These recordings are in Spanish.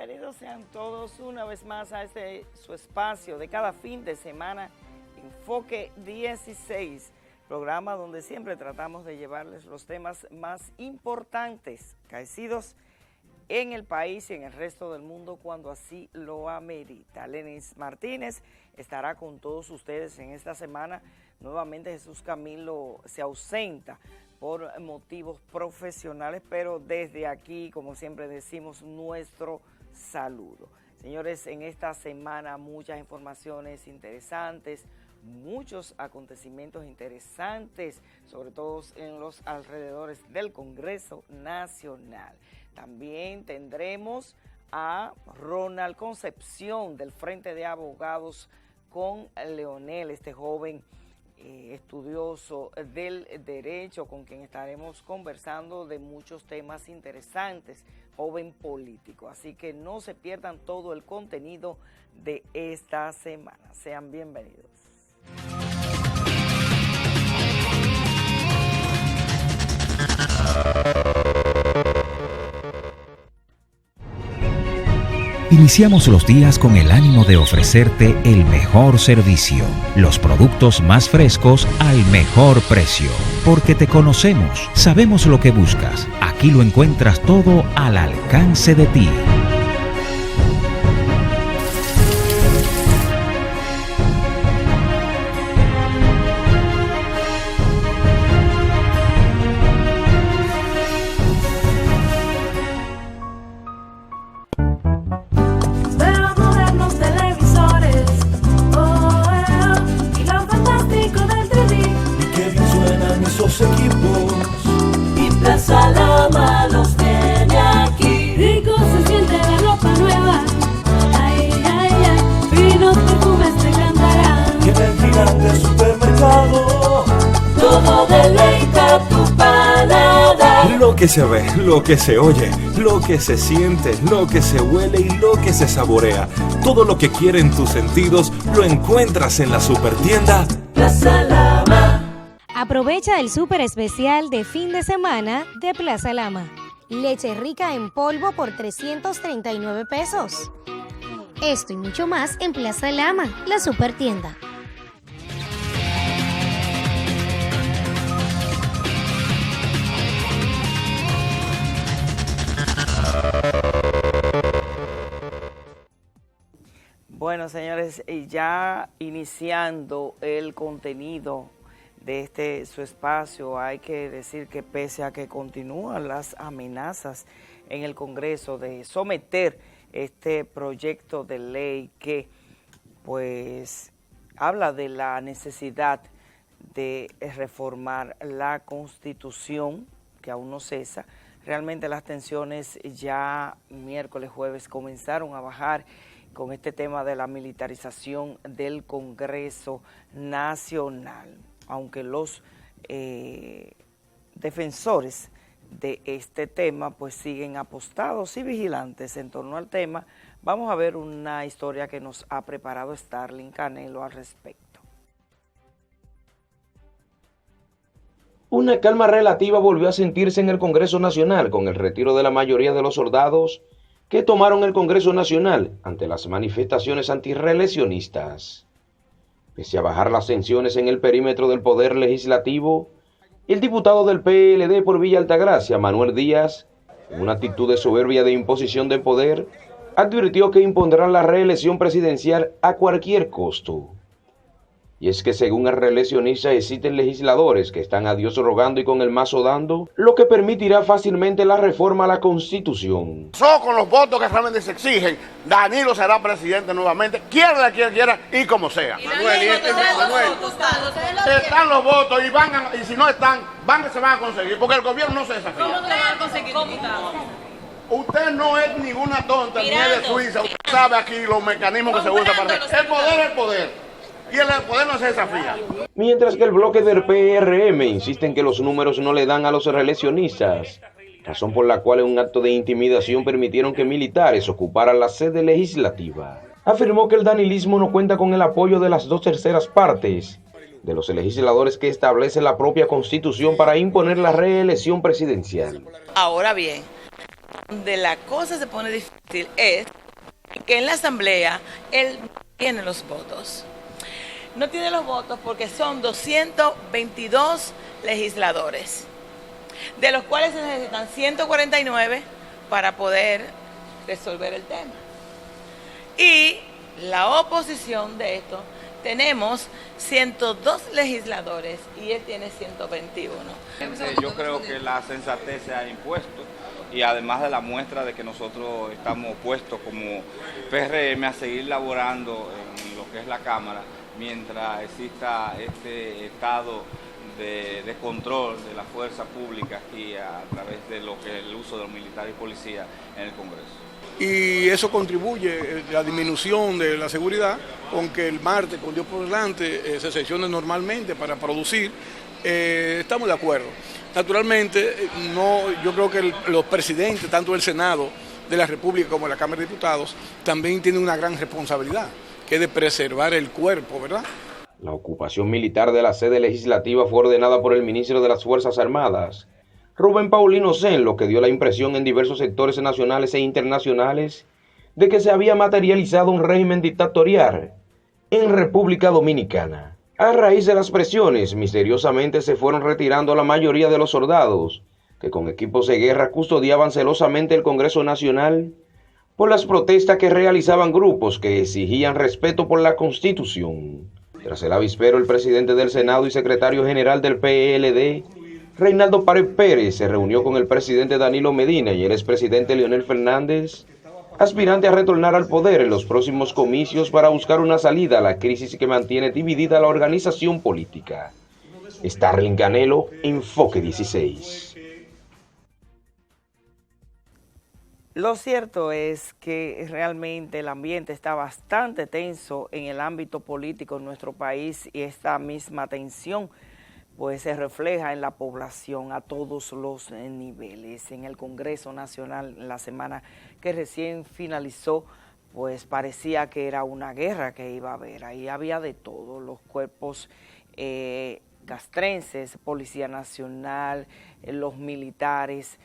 Bienvenidos sean todos una vez más a este su espacio de cada fin de semana, Enfoque 16, programa donde siempre tratamos de llevarles los temas más importantes, acaecidos en el país y en el resto del mundo cuando así lo amerita. Lenis Martínez estará con todos ustedes en esta semana. Nuevamente Jesús Camilo se ausenta por motivos profesionales, pero desde aquí, como siempre decimos, nuestro saludo. Señores, en esta semana muchas informaciones interesantes, muchos acontecimientos interesantes, sobre todo en los alrededores del Congreso Nacional. También tendremos a Ronald Concepción del Frente de Abogados con Leonel, este joven estudioso del derecho con quien estaremos conversando de muchos temas interesantes, joven político. Así que no se pierdan todo el contenido de esta semana. Sean bienvenidos. Iniciamos los días con el ánimo de ofrecerte el mejor servicio, los productos más frescos al mejor precio. Porque te conocemos, sabemos lo que buscas. Aquí lo encuentras todo al alcance de ti. Lo que se ve, lo que se oye, lo que se siente, lo que se huele y lo que se saborea. Todo lo que quieren tus sentidos lo encuentras en la supertienda Plaza Lama. Aprovecha el súper especial de fin de semana de Plaza Lama. Leche rica en polvo por 339 pesos. Esto y mucho más en Plaza Lama, la supertienda. Bueno, señores, ya iniciando el contenido de su espacio, hay que decir que pese a que continúan las amenazas en el Congreso de someter este proyecto de ley que pues habla de la necesidad de reformar la Constitución, que aún no cesa, realmente las tensiones ya miércoles, jueves comenzaron a bajar con este tema de la militarización del Congreso Nacional. Aunque los defensores de este tema pues siguen apostados y vigilantes en torno al tema, vamos a ver una historia que nos ha preparado Starling Canelo al respecto. Una calma relativa volvió a sentirse en el Congreso Nacional con el retiro de la mayoría de los soldados que tomaron el Congreso Nacional ante las manifestaciones antirreeleccionistas. Pese a bajar las tensiones en el perímetro del Poder Legislativo, el diputado del PLD por Villa Altagracia, Manuel Díaz, en una actitud de soberbia de imposición de poder, advirtió que impondrá la reelección presidencial a cualquier costo. Y es que según el reeleccionista existen legisladores que están a Dios rogando y con el mazo dando, lo que permitirá fácilmente la reforma a la Constitución. Solo con los votos que realmente se exigen, Danilo será presidente nuevamente, quiera quien quiera y como sea. Manuel, están los votos y si no están, se van a conseguir, porque el gobierno no se desafía. ¿Cómo te van a conseguir, diputado? Usted no es ninguna tonta, ni es de Suiza, usted sabe aquí los mecanismos que se usan para hacer. El poder es el poder. Y el poder no se desafía. Mientras que el bloque del PRM insiste en que los números no le dan a los reeleccionistas, razón por la cual en un acto de intimidación permitieron que militares ocuparan la sede legislativa. Afirmó que el danilismo no cuenta con el apoyo de las 2/3 partes de los legisladores que establecen la propia Constitución para imponer la reelección presidencial. Ahora bien, donde la cosa se pone difícil es que en la asamblea él tiene los votos. No tiene los votos porque son 222 legisladores, de los cuales se necesitan 149 para poder resolver el tema. Y la oposición de esto, tenemos 102 legisladores y él tiene 121. Yo creo que la sensatez se ha impuesto y además de la muestra de que nosotros estamos puestos como PRM a seguir laborando en lo que es la Cámara mientras exista este estado de control de la fuerza pública aquí a través de lo que es el uso de los militares y policías en el Congreso. Y eso contribuye a la disminución de la seguridad, aunque el martes, con Dios por delante, se sesione normalmente para producir. Estamos de acuerdo. Naturalmente, yo creo que los presidentes, tanto del Senado de la República como de la Cámara de Diputados, también tienen una gran responsabilidad, que es de preservar el cuerpo, ¿verdad? La ocupación militar de la sede legislativa fue ordenada por el ministro de las Fuerzas Armadas, Rubén Paulino Sen, lo que dio la impresión en diversos sectores nacionales e internacionales de que se había materializado un régimen dictatorial en República Dominicana. A raíz de las presiones, misteriosamente se fueron retirando la mayoría de los soldados que con equipos de guerra custodiaban celosamente el Congreso Nacional por las protestas que realizaban grupos que exigían respeto por la Constitución. Tras el avispero, el presidente del Senado y secretario general del PLD, Reinaldo Pared Pérez, se reunió con el presidente Danilo Medina y el expresidente Leonel Fernández, aspirante a retornar al poder en los próximos comicios para buscar una salida a la crisis que mantiene dividida la organización política. Starling Canelo, Enfoque 16. Lo cierto es que realmente el ambiente está bastante tenso en el ámbito político en nuestro país y esta misma tensión pues se refleja en la población a todos los niveles. En el Congreso Nacional, en la semana que recién finalizó, pues parecía que era una guerra que iba a haber. Ahí había de todo, los cuerpos castrenses, Policía Nacional, los militares,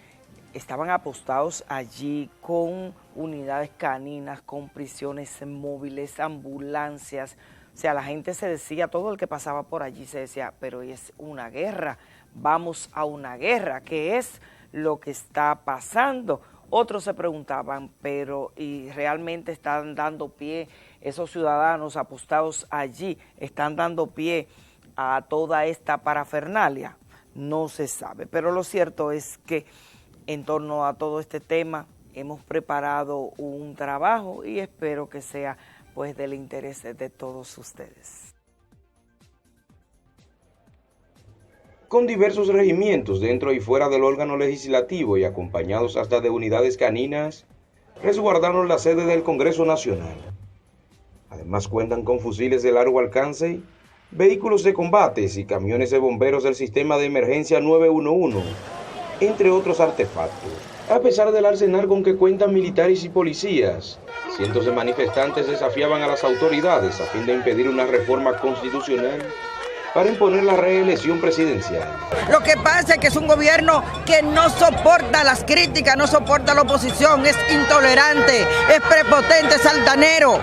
estaban apostados allí con unidades caninas, con prisiones móviles, ambulancias. O sea, la gente se decía, todo el que pasaba por allí se decía, pero es una guerra, vamos a una guerra, ¿qué es lo que está pasando? Otros se preguntaban, pero ¿y realmente están dando pie esos ciudadanos apostados allí, están dando pie a toda esta parafernalia? No se sabe, pero lo cierto es que en torno a todo este tema hemos preparado un trabajo y espero que sea pues del interés de todos ustedes. Con diversos regimientos dentro y fuera del órgano legislativo y acompañados hasta de unidades caninas, resguardaron la sede del Congreso Nacional. Además cuentan con fusiles de largo alcance, vehículos de combates y camiones de bomberos del sistema de emergencia 911, entre otros artefactos. A pesar del arsenal con que cuentan militares y policías, cientos de manifestantes desafiaban a las autoridades a fin de impedir una reforma constitucional para imponer la reelección presidencial. Lo que pasa es que es un gobierno que no soporta las críticas, no soporta la oposición, es intolerante, es prepotente, es altanero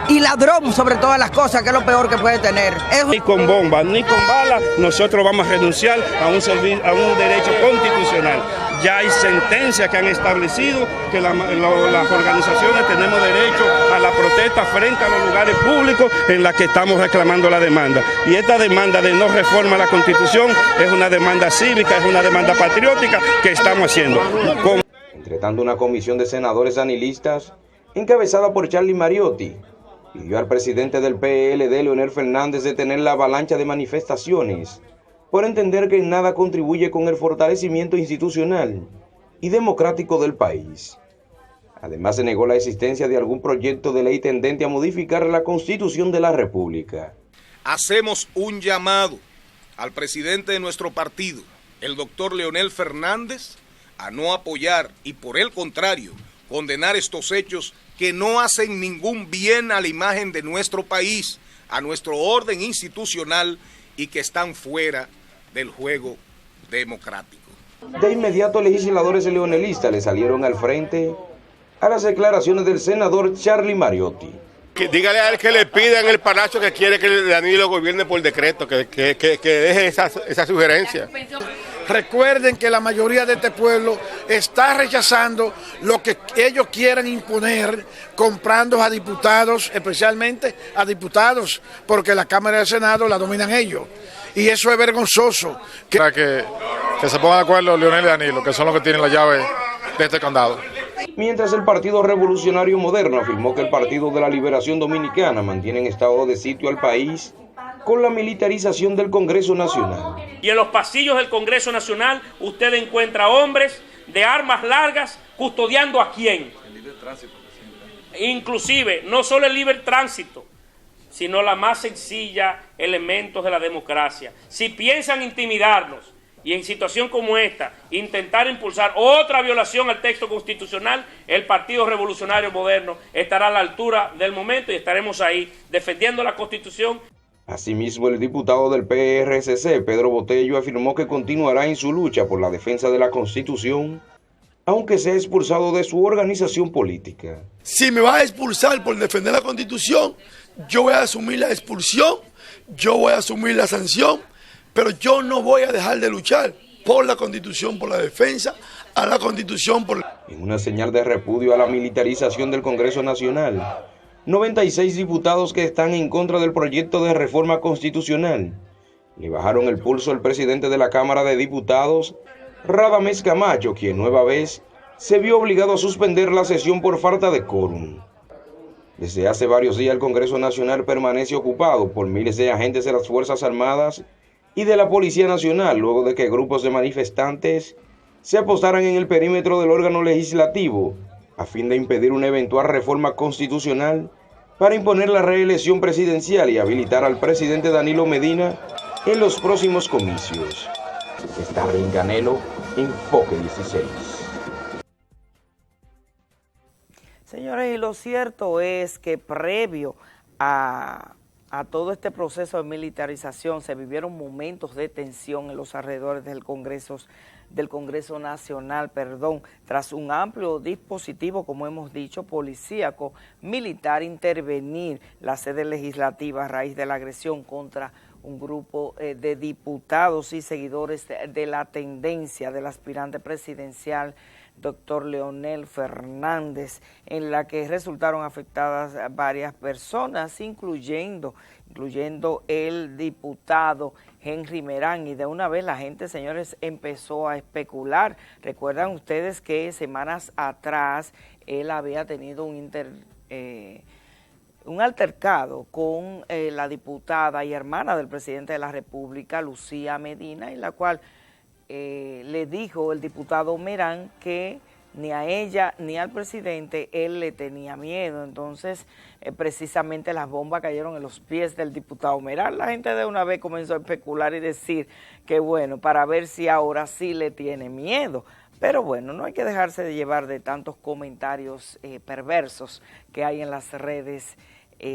y ladrón sobre todas las cosas, que es lo peor que puede tener. Ni con bombas, ni con balas, nosotros vamos a renunciar a un derecho constitucional. Ya hay sentencias que han establecido que las organizaciones tenemos derecho a la protesta frente a los lugares públicos en la que estamos reclamando la demanda. Y esta demanda de no reforma a la Constitución es una demanda cívica, es una demanda patriótica que estamos haciendo. Entre tanto, una comisión de senadores anilistas, encabezada por Charlie Mariotti, pidió al presidente del PLD, Leonel Fernández, detener la avalancha de manifestaciones por entender que en nada contribuye con el fortalecimiento institucional y democrático del país. Además, se negó la existencia de algún proyecto de ley tendente a modificar la Constitución de la República. Hacemos un llamado al presidente de nuestro partido, el doctor Leonel Fernández, a no apoyar y por el contrario, condenar estos hechos que no hacen ningún bien a la imagen de nuestro país, a nuestro orden institucional y que están fuera del juego democrático. De inmediato, legisladores leonelistas le salieron al frente a las declaraciones del senador Charlie Mariotti. Dígale a él que le pida en el Palacio que quiere que Danilo gobierne por decreto, que deje esa sugerencia. Recuerden que la mayoría de este pueblo está rechazando lo que ellos quieran imponer, comprando a diputados, especialmente a diputados, porque la Cámara del Senado la dominan ellos. Y eso es vergonzoso. Que se pongan de acuerdo Leonel y Danilo, que son los que tienen la llave de este condado. Mientras el Partido Revolucionario Moderno afirmó que el Partido de la Liberación Dominicana mantiene en estado de sitio al país con la militarización del Congreso Nacional. Y en los pasillos del Congreso Nacional usted encuentra hombres de armas largas custodiando ¿a quién? El libre tránsito. Inclusive, no solo el libre tránsito, sino la más sencilla elementos de la democracia. Si piensan intimidarnos y en situación como esta, intentar impulsar otra violación al texto constitucional, el Partido Revolucionario Moderno estará a la altura del momento y estaremos ahí defendiendo la Constitución. Asimismo, el diputado del PRCC, Pedro Botello, afirmó que continuará en su lucha por la defensa de la Constitución, aunque sea expulsado de su organización política. Si me va a expulsar por defender la Constitución, yo voy a asumir la expulsión, yo voy a asumir la sanción, pero yo no voy a dejar de luchar por la Constitución, por la defensa a la Constitución. En una señal de repudio a la militarización del Congreso Nacional, 96 diputados que están en contra del proyecto de reforma constitucional le bajaron el pulso al presidente de la Cámara de Diputados, Radamés Camacho, quien nueva vez se vio obligado a suspender la sesión por falta de quórum. Desde hace varios días el Congreso Nacional permanece ocupado por miles de agentes de las Fuerzas Armadas y de la Policía Nacional, luego de que grupos de manifestantes se apostaran en el perímetro del órgano legislativo a fin de impedir una eventual reforma constitucional para imponer la reelección presidencial y habilitar al presidente Danilo Medina en los próximos comicios. Starling Canelo, Enfoque 16. Señores, y lo cierto es que previo a todo este proceso de militarización se vivieron momentos de tensión en los alrededores del Congreso Nacional, tras un amplio dispositivo, como hemos dicho, policíaco, militar, intervenir la sede legislativa a raíz de la agresión contra un grupo de diputados y seguidores de la tendencia del aspirante presidencial, doctor Leonel Fernández, en la que resultaron afectadas varias personas, incluyendo el diputado Henry Merán, y de una vez la gente, señores, empezó a especular. Recuerdan ustedes que semanas atrás él había tenido un altercado con la diputada y hermana del presidente de la República, Lucía Medina, en la cual le dijo el diputado Merán que ni a ella ni al presidente él le tenía miedo. Entonces, precisamente las bombas cayeron en los pies del diputado Merán. La gente de una vez comenzó a especular y decir que bueno, para ver si ahora sí le tiene miedo. Pero bueno, no hay que dejarse de llevar de tantos comentarios perversos que hay en las redes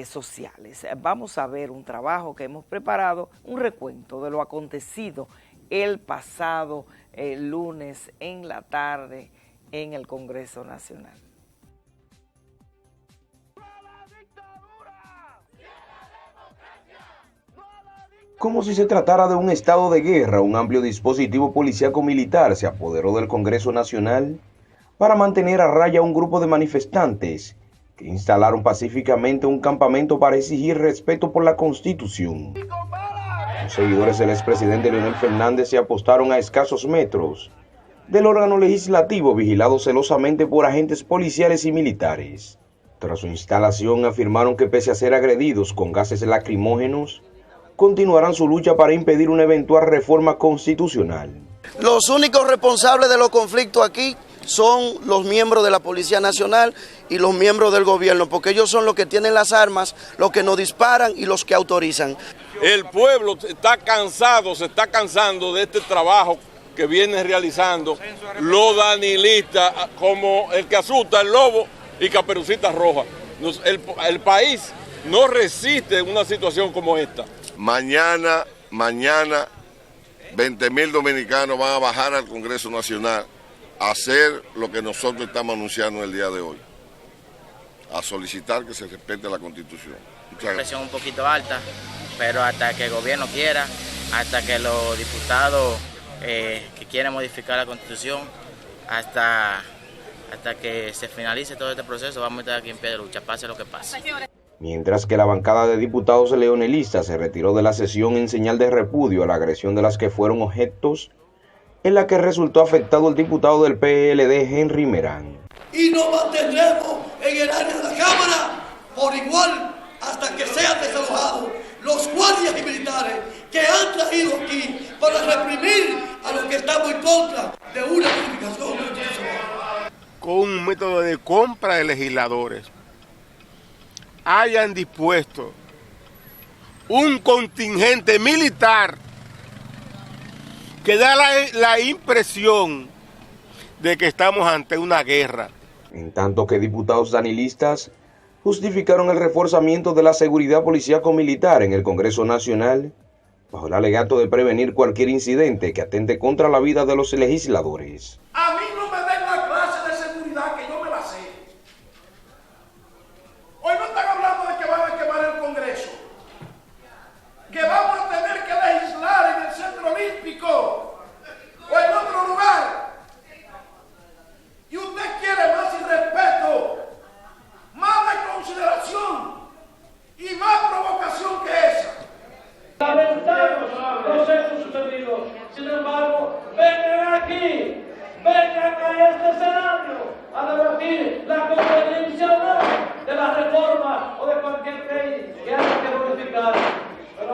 sociales. Vamos a ver un trabajo que hemos preparado, un recuento de lo acontecido el pasado lunes en la tarde en el Congreso Nacional. Como si se tratara de un estado de guerra, un amplio dispositivo policíaco militar se apoderó del Congreso Nacional para mantener a raya a un grupo de manifestantes que instalaron pacíficamente un campamento para exigir respeto por la Constitución. Los seguidores del expresidente Leonel Fernández se apostaron a escasos metros del órgano legislativo, vigilado celosamente por agentes policiales y militares. Tras su instalación, afirmaron que pese a ser agredidos con gases lacrimógenos, continuarán su lucha para impedir una eventual reforma constitucional. Los únicos responsables de los conflictos aquí son los miembros de la Policía Nacional y los miembros del gobierno, porque ellos son los que tienen las armas, los que nos disparan y los que autorizan. El pueblo está cansado, se está cansando de este trabajo que vienen realizando los danilistas, como el que asusta el lobo y Caperucita Roja. El país no resiste una situación como esta. Mañana 20.000 dominicanos van a bajar al Congreso Nacional a hacer lo que nosotros estamos anunciando el día de hoy, a solicitar que se respete la Constitución. Una presión un poquito alta, pero hasta que el gobierno quiera, hasta que los diputados que quieren modificar la Constitución, hasta que se finalice todo este proceso, vamos a estar aquí en pie de lucha, pase lo que pase. Mientras que la bancada de diputados leonelistas se retiró de la sesión en señal de repudio a la agresión de las que fueron objetos, en la que resultó afectado el diputado del PLD, Henry Merán. Y nos mantendremos en el área de la Cámara por igual hasta que sean desalojados los guardias y militares que han traído aquí para reprimir a los que estamos en contra de una modificación constitucional. Con un método de compra de legisladores, hayan dispuesto un contingente militar que da la impresión de que estamos ante una guerra. En tanto que diputados danilistas justificaron el reforzamiento de la seguridad policíaco-militar en el Congreso Nacional bajo el alegato de prevenir cualquier incidente que atente contra la vida de los legisladores. A mí no me den la clase de seguridad que yo me la sé. Hoy no están hablando de que van a quemar el Congreso, que vamos a tener que legislar en el Centro Olímpico o en otro lugar. Y usted quiere más irrespeto, más consideración y más provocación que esa. Lamentamos los hechos sucedidos. Sin embargo, vengan aquí, vengan a este escenario a debatir la conveniencia de la reforma o de cualquier ley que haya que modificar.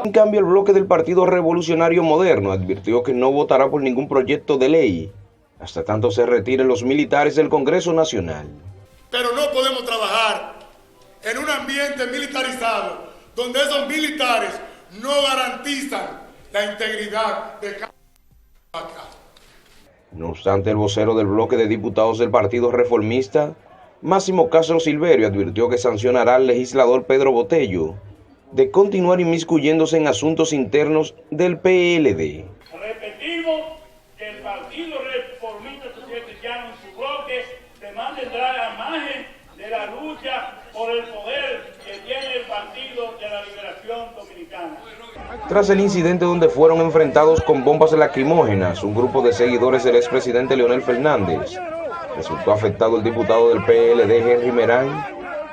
En cambio, el bloque del Partido Revolucionario Moderno advirtió que no votará por ningún proyecto de ley hasta tanto se retiren los militares del Congreso Nacional. Pero no podemos trabajar en un ambiente militarizado donde esos militares no garantizan la integridad de cada casa. No obstante, el vocero del bloque de diputados del Partido Reformista, Máximo Castro Silverio, advirtió que sancionará al legislador Pedro Botello de continuar inmiscuyéndose en asuntos internos del PLD. Repetimos que el Partido Reformista Social Cristiano en su bloque se mantendrá la imagen de la lucha por el poder que tiene el Partido de la Liberación Dominicana. Tras el incidente donde fueron enfrentados con bombas lacrimógenas un grupo de seguidores del expresidente Leonel Fernández, resultó afectado el diputado del PLD Henry Merán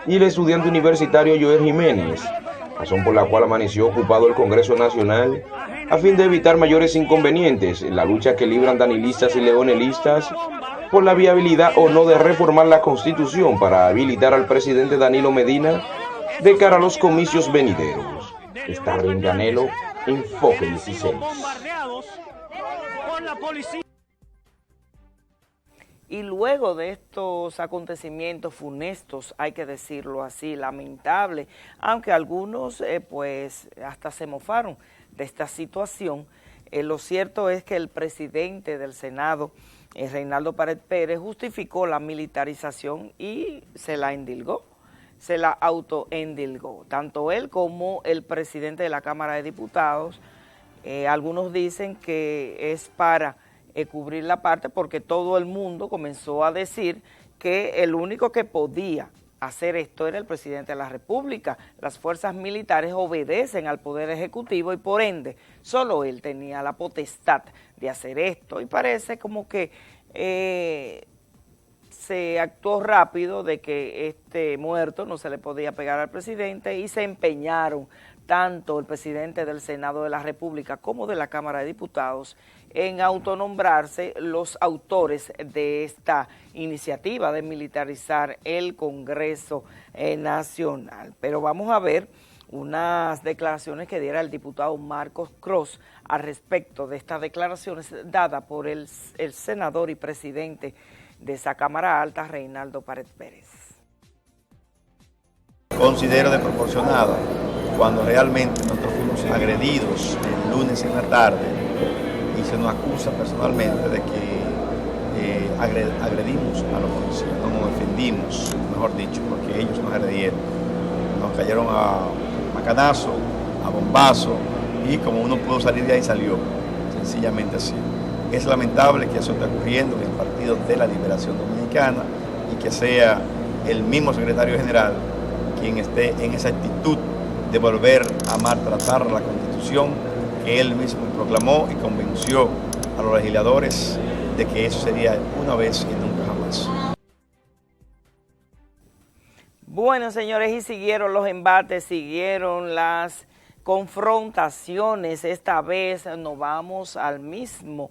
y el estudiante universitario Joel Jiménez, razón por la cual amaneció ocupado el Congreso Nacional a fin de evitar mayores inconvenientes en la lucha que libran danilistas y leonelistas por la viabilidad o no de reformar la Constitución para habilitar al presidente Danilo Medina de cara a los comicios venideros. Starling Canelo, Enfoque 16. Y luego de estos acontecimientos funestos, hay que decirlo así, lamentable, aunque algunos pues hasta se mofaron de esta situación, lo cierto es que el presidente del Senado, Reinaldo Pared Pérez, justificó la militarización y se la endilgó, se la autoendilgó, tanto él como el presidente de la Cámara de Diputados. Algunos dicen que es para cubrir la parte porque todo el mundo comenzó a decir que el único que podía hacer esto era el presidente de la República. Las fuerzas militares obedecen al Poder Ejecutivo y por ende solo él tenía la potestad de hacer esto y parece como que se actuó rápido de que este muerto no se le podía pegar al presidente y se empeñaron tanto el presidente del Senado de la República como de la Cámara de Diputados en autonombrarse los autores de esta iniciativa de militarizar el Congreso Nacional. Pero vamos a ver unas declaraciones que diera el diputado Marcos Cross al respecto de estas declaraciones dadas por el senador y presidente de esa Cámara Alta, Reinaldo Pared Pérez. Considero desproporcionado cuando realmente nosotros fuimos agredidos el lunes en la tarde y se nos acusa personalmente de que agredimos a los policías, no nos defendimos, mejor dicho, porque ellos nos agredieron, nos cayeron a macanazo, a bombazo y como uno pudo salir de ahí salió. sencillamente así. Es lamentable que eso esté ocurriendo en el Partido de la Liberación Dominicana y que sea el mismo secretario general quien esté en esa actitud de volver a maltratar la Constitución que él mismo proclamó y convenció a los legisladores de que eso sería una vez y nunca jamás. Bueno, señores, y siguieron los embates, siguieron las confrontaciones. Esta vez nos vamos al mismo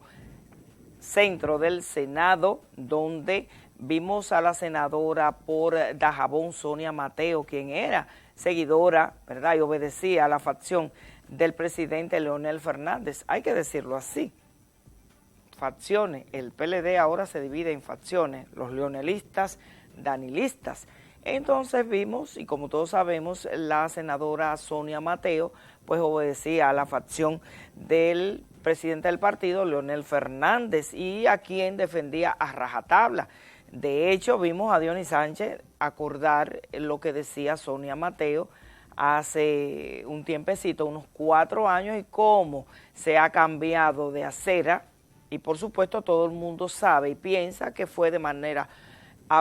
centro del Senado, donde vimos a la senadora por Dajabón, Sonia Mateo, quien era seguidora, ¿verdad?, y obedecía a la facción del presidente Leonel Fernández. Hay que decirlo así. Facciones. El PLD ahora se divide en facciones, los leonelistas, danilistas. Entonces vimos, y como todos sabemos, la senadora Sonia Mateo, pues obedecía a la facción del presidente del partido, Leonel Fernández, y a quien defendía a rajatabla. De hecho, vimos a Dionis Sánchez acordar lo que decía Sonia Mateo hace un tiempecito, unos 4 años, y cómo se ha cambiado de acera, y por supuesto todo el mundo sabe y piensa que fue de manera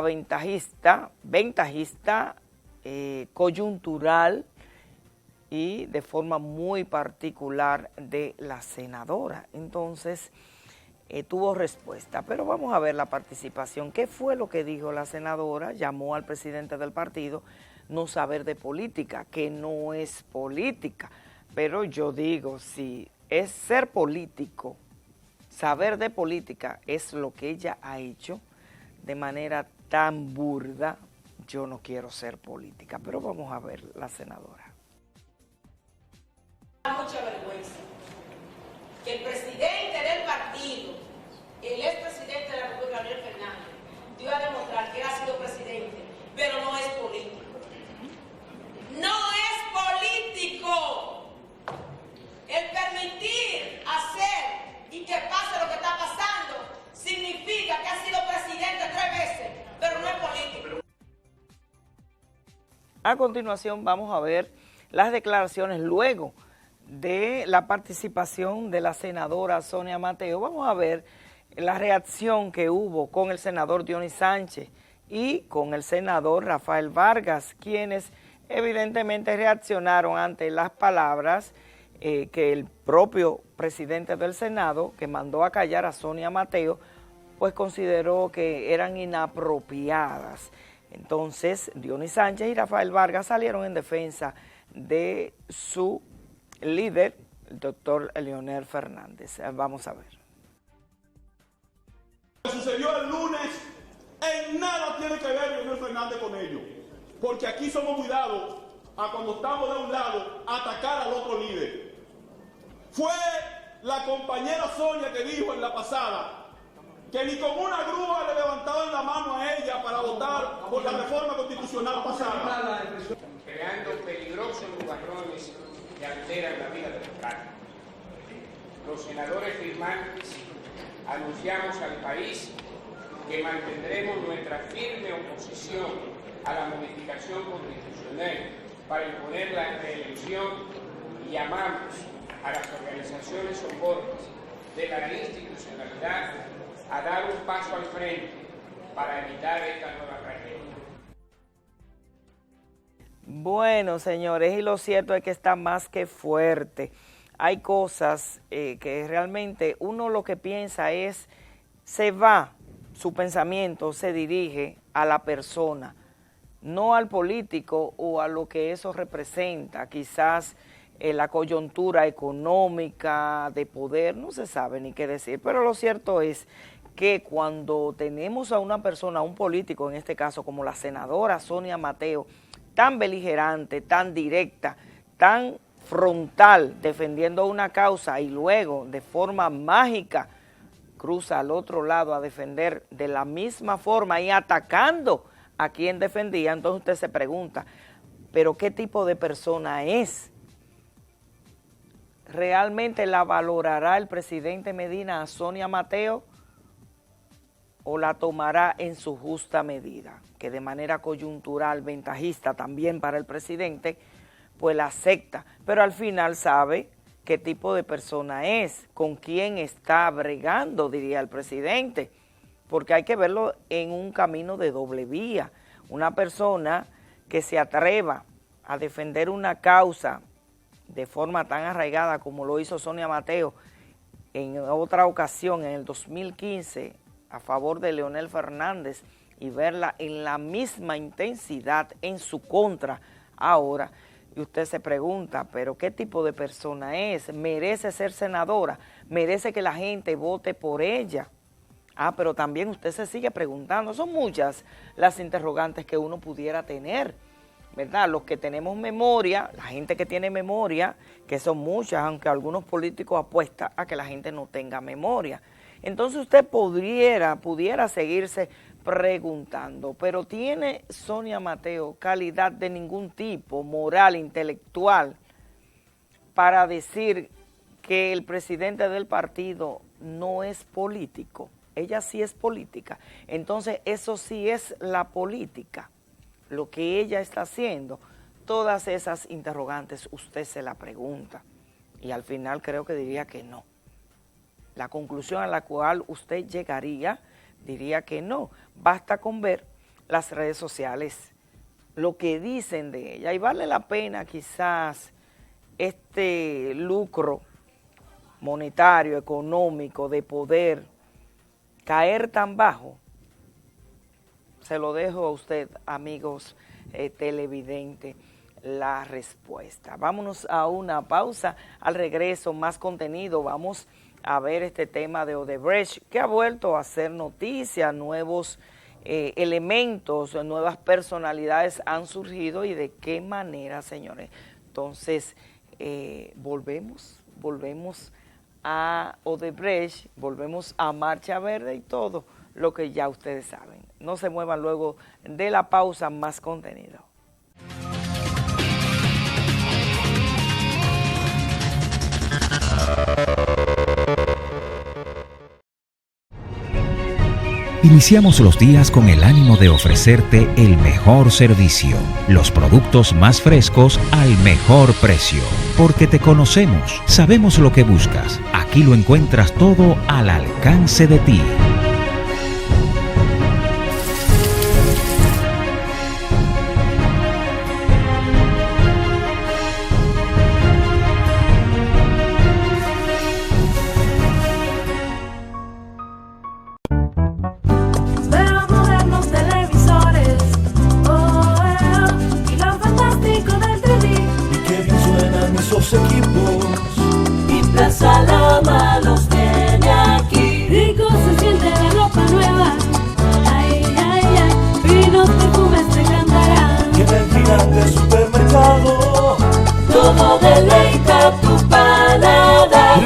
ventajista, coyuntural y de forma muy particular de la senadora. Entonces, tuvo respuesta, pero vamos a ver la participación. ¿Qué fue lo que dijo la senadora? Llamó al presidente del partido no saber de política, que no es política, pero yo digo, si es ser político, saber de política es lo que ella ha hecho de manera tan burda, yo no quiero ser política, pero vamos a ver la senadora. Mucha vergüenza que el presidente del partido, el expresidente de la República, Leonel Fernández, dio a demostrar que él ha sido presidente, pero no es político. ¡No es político! El permitir hacer y que pase lo que está pasando significa que ha sido presidente 3 veces, pero no es político. A continuación vamos a ver las declaraciones luego de la participación de la senadora Sonia Mateo. Vamos a ver la reacción que hubo con el senador Dionis Sánchez y con el senador Rafael Vargas, quienes evidentemente reaccionaron ante las palabras que el propio presidente del Senado, que mandó a callar a Sonia Mateo, pues consideró que eran inapropiadas. Entonces, Dionis Sánchez y Rafael Vargas salieron en defensa de su líder, el doctor Leonel Fernández. Vamos a ver. Lo que sucedió el lunes en nada tiene que ver Leonel Fernández con ello, porque aquí somos muy dados a cuando estamos de un lado atacar al otro líder. Fue la compañera Sonia que dijo en la pasada que ni con una grúa le levantaban la mano a ella para votar por la reforma constitucional pasada. Creando peligrosos nubarrones que alteran la vida democrática. Los senadores firmantes anunciamos al país que mantendremos nuestra firme oposición a la modificación constitucional para imponer la reelección y llamamos a las organizaciones soportes de la institucionalidad a dar un paso al frente para evitar esta nueva tragedia. Bueno, señores, y lo cierto es que está más que fuerte. Hay cosas que realmente uno lo que piensa es, su pensamiento se dirige a la persona, no al político o a lo que eso representa. Quizás la coyuntura económica, de poder, no se sabe ni qué decir, pero lo cierto es que cuando tenemos a una persona, a un político en este caso, como la senadora Sonia Mateo, tan beligerante, tan directa, tan frontal, defendiendo una causa y luego de forma mágica cruza al otro lado a defender de la misma forma y atacando a quien defendía, entonces usted se pregunta, ¿pero qué tipo de persona es? ¿Realmente la valorará el presidente Medina a Sonia Mateo o la tomará en su justa medida? Que de manera coyuntural, ventajista también para el presidente, pues la acepta, pero al final sabe qué tipo de persona es, con quién está bregando, diría el presidente, porque hay que verlo en un camino de doble vía. Una persona que se atreva a defender una causa de forma tan arraigada como lo hizo Sonia Mateo en otra ocasión, en el 2015, a favor de Leonel Fernández, y verla en la misma intensidad en su contra ahora. Y usted se pregunta, ¿pero qué tipo de persona es? ¿Merece ser senadora? ¿Merece que la gente vote por ella? Pero también usted se sigue preguntando, son muchas las interrogantes que uno pudiera tener, ¿verdad? Los que tenemos memoria, la gente que tiene memoria, que son muchas, aunque algunos políticos apuestan a que la gente no tenga memoria. Entonces usted pudiera seguirse preguntando, pero ¿tiene Sonia Mateo calidad de ningún tipo, moral, intelectual, para decir que el presidente del partido no es político? Ella sí es política. Entonces eso sí es la política, lo que ella está haciendo. Todas esas interrogantes usted se la pregunta y al final creo que diría que no. La conclusión a la cual usted llegaría diría que no. Basta con ver las redes sociales, lo que dicen de ella, y vale la pena quizás este lucro monetario, económico, de poder caer tan bajo. Se lo dejo a usted, amigos televidentes, la respuesta. Vámonos a una pausa. Al regreso, más contenido. Vamos a ver este tema de Odebrecht, que ha vuelto a ser noticia. Nuevos elementos, nuevas personalidades han surgido, y de qué manera, señores. Entonces, volvemos a Odebrecht, volvemos a Marcha Verde y todo lo que ya ustedes saben. No se muevan luego de la pausa, más contenido. Iniciamos los días con el ánimo de ofrecerte el mejor servicio, los productos más frescos al mejor precio. Porque te conocemos, sabemos lo que buscas. Aquí lo encuentras todo al alcance de ti.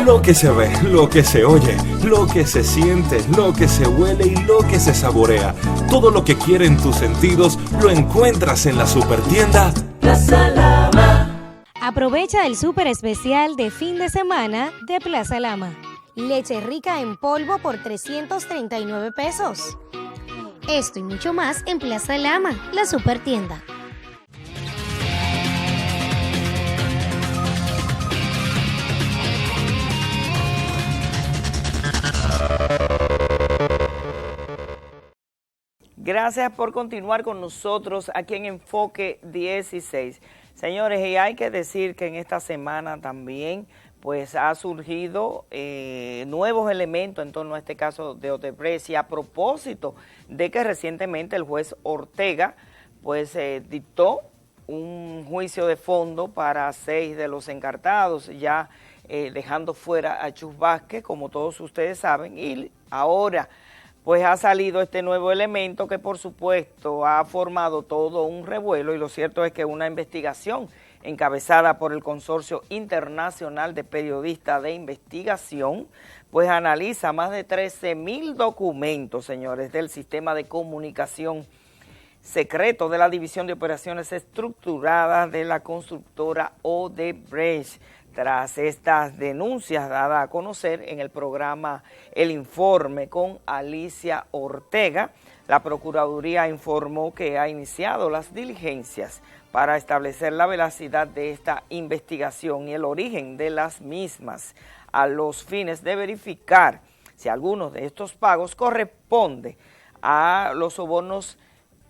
Lo que se ve, lo que se oye, lo que se siente, lo que se huele y lo que se saborea. Todo lo que quieren tus sentidos lo encuentras en la supertienda Plaza Lama. Aprovecha el súper especial de fin de semana de Plaza Lama. Leche rica en polvo por 339 pesos. Esto y mucho más en Plaza Lama, la supertienda. Gracias por continuar con nosotros aquí en Enfoque 16. Señores, y hay que decir que en esta semana también pues ha surgido nuevos elementos en torno a este caso de Odebrecht, y a propósito de que recientemente el juez Ortega pues dictó un juicio de fondo para 6 de los encartados, ya dejando fuera a Chus Vázquez, como todos ustedes saben, y ahora pues ha salido este nuevo elemento que por supuesto ha formado todo un revuelo, y lo cierto es que una investigación encabezada por el Consorcio Internacional de Periodistas de Investigación, pues analiza más de 13,000 documentos, señores, del sistema de comunicación secreto de la División de Operaciones Estructuradas de la constructora Odebrecht. Tras estas denuncias dadas a conocer en el programa El Informe con Alicia Ortega, la Procuraduría informó que ha iniciado las diligencias para establecer la veracidad de esta investigación y el origen de las mismas, a los fines de verificar si alguno de estos pagos corresponde a los sobornos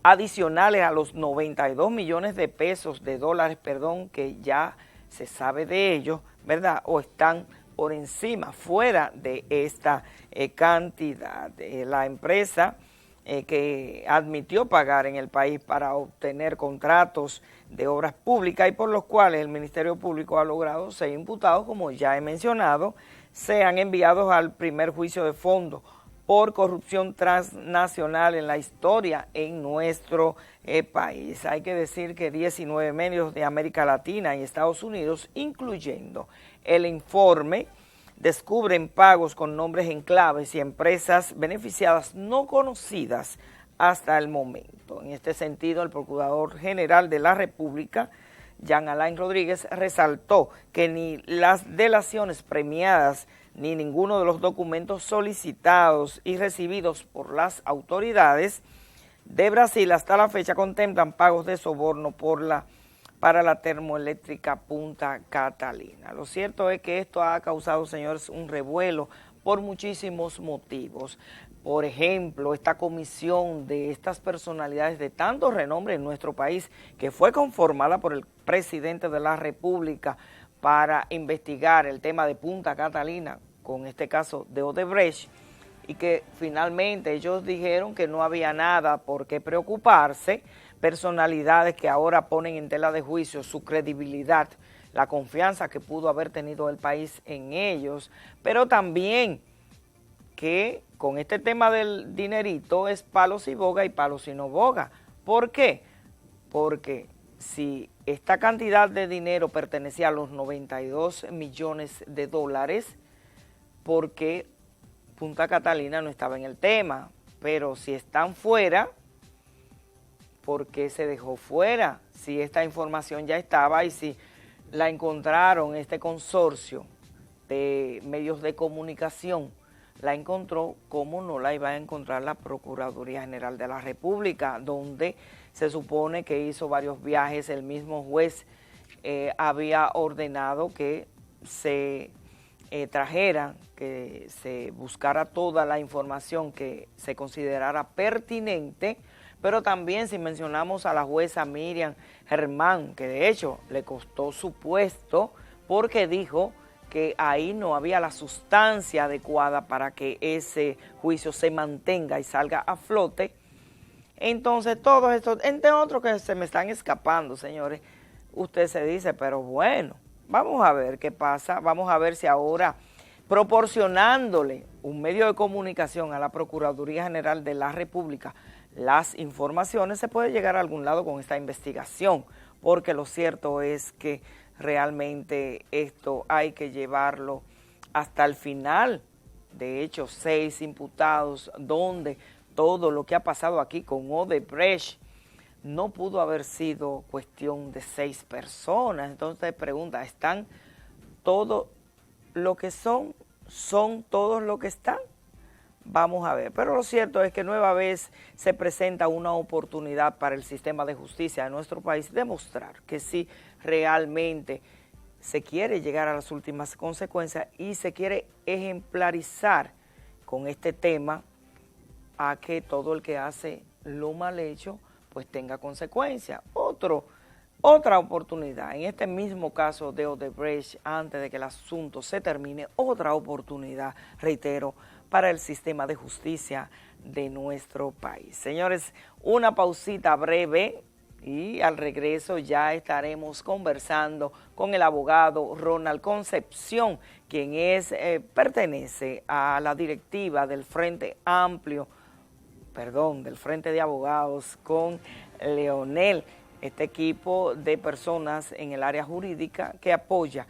adicionales a los 92 millones de pesos, de dólares, perdón, que ya se sabe de ellos, ¿verdad? O están por encima, fuera de esta cantidad. La empresa que admitió pagar en el país para obtener contratos de obras públicas y por los cuales el Ministerio Público ha logrado ser imputados, como ya he mencionado, sean enviados al primer juicio de fondo por corrupción transnacional en la historia en nuestro país. Hay que decir que 19 medios de América Latina y Estados Unidos, incluyendo El Informe, descubren pagos con nombres en claves y empresas beneficiadas no conocidas hasta el momento. En este sentido, el Procurador General de la República, Jean Alain Rodríguez, resaltó que ni las delaciones premiadas ni ninguno de los documentos solicitados y recibidos por las autoridades de Brasil hasta la fecha contemplan pagos de soborno para la termoeléctrica Punta Catalina. Lo cierto es que esto ha causado, señores, un revuelo por muchísimos motivos. Por ejemplo, esta comisión de estas personalidades de tanto renombre en nuestro país, que fue conformada por el presidente de la República para investigar el tema de Punta Catalina, con este caso de Odebrecht, y que finalmente ellos dijeron que no había nada por qué preocuparse, personalidades que ahora ponen en tela de juicio su credibilidad, la confianza que pudo haber tenido el país en ellos, pero también que con este tema del dinerito es palos y boga y palos y no boga. ¿Por qué? Porque si esta cantidad de dinero pertenecía a los 92 millones de dólares, porque Punta Catalina no estaba en el tema, pero si están fuera, ¿por qué se dejó fuera? Si esta información ya estaba y si la encontraron, este consorcio de medios de comunicación la encontró, ¿cómo no la iba a encontrar la Procuraduría General de la República, donde se supone que hizo varios viajes? El mismo juez había ordenado que se trajera, que se buscara toda la información que se considerara pertinente, pero también si mencionamos a la jueza Miriam Germán, que de hecho le costó su puesto porque dijo que ahí no había la sustancia adecuada para que ese juicio se mantenga y salga a flote. Entonces todos estos, entre otros que se me están escapando, señores, usted se dice, pero bueno, vamos a ver qué pasa, vamos a ver si ahora proporcionándole un medio de comunicación a la Procuraduría General de la República las informaciones, se puede llegar a algún lado con esta investigación, porque lo cierto es que realmente esto hay que llevarlo hasta el final. De hecho, 6 imputados, donde todo lo que ha pasado aquí con Odebrecht no pudo haber sido cuestión de 6 personas. Entonces pregunta, ¿están todo lo que son todos lo que están? Vamos a ver, pero lo cierto es que nueva vez se presenta una oportunidad para el sistema de justicia de nuestro país demostrar que sí realmente se quiere llegar a las últimas consecuencias y se quiere ejemplarizar con este tema a que todo el que hace lo mal hecho pues tenga consecuencias. Otra oportunidad, en este mismo caso de Odebrecht, antes de que el asunto se termine, otra oportunidad, reitero, para el sistema de justicia de nuestro país. Señores, una pausita breve y al regreso ya estaremos conversando con el abogado Ronald Concepción, quien pertenece a la directiva del Frente del Frente de Abogados con Leonel, este equipo de personas en el área jurídica que apoya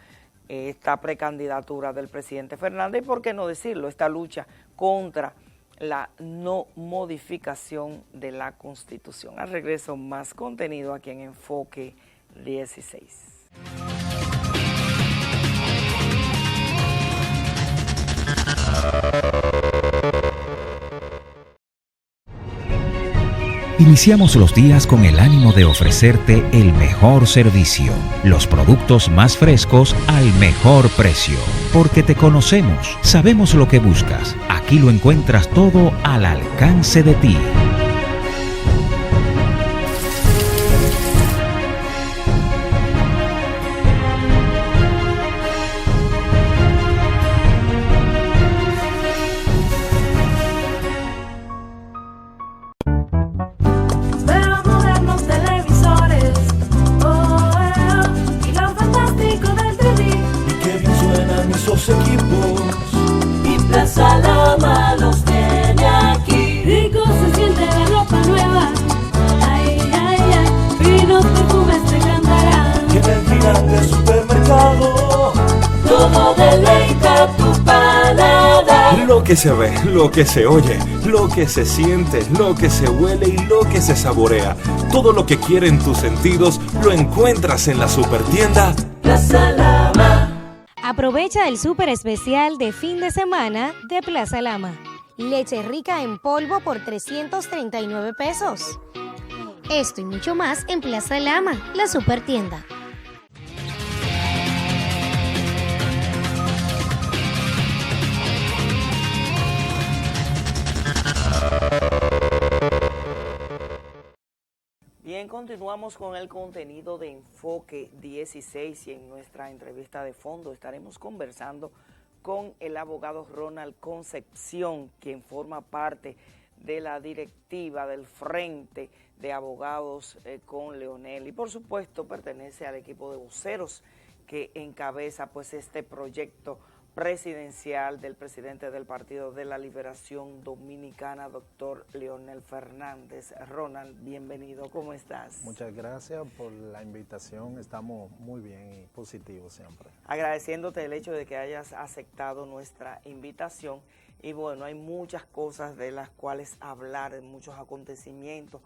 esta precandidatura del presidente Fernández y, por qué no decirlo, esta lucha contra la no modificación de la Constitución. Al regreso, más contenido aquí en Enfoque 16. Iniciamos los días con el ánimo de ofrecerte el mejor servicio, los productos más frescos al mejor precio. Porque te conocemos, sabemos lo que buscas. Aquí lo encuentras todo al alcance de ti. Equipos y Plaza Lama los tiene aquí. Rico se siente la ropa nueva, ay, ay, ay, finos perfumes te cantarán. Y en el final del supermercado, todo deleita tu paladar. Lo que se ve, lo que se oye, lo que se siente, lo que se huele y lo que se saborea. Todo lo que quieren tus sentidos lo encuentras en la supertienda Plaza Lama. Aprovecha el súper especial de fin de semana de Plaza Lama. Leche rica en polvo por 339 pesos. Esto y mucho más en Plaza Lama, la supertienda. Bien, continuamos con el contenido de Enfoque 16 y en nuestra entrevista de fondo estaremos conversando con el abogado Ronald Concepción, quien forma parte de la directiva del Frente de Abogados con Leonel y por supuesto pertenece al equipo de voceros que encabeza pues este proyecto presidencial del presidente del Partido de la Liberación Dominicana, doctor Leonel Fernández. Ronald, bienvenido, ¿cómo estás? Muchas gracias por la invitación, estamos muy bien y positivos siempre. Agradeciéndote el hecho de que hayas aceptado nuestra invitación y bueno, hay muchas cosas de las cuales hablar, muchos acontecimientos.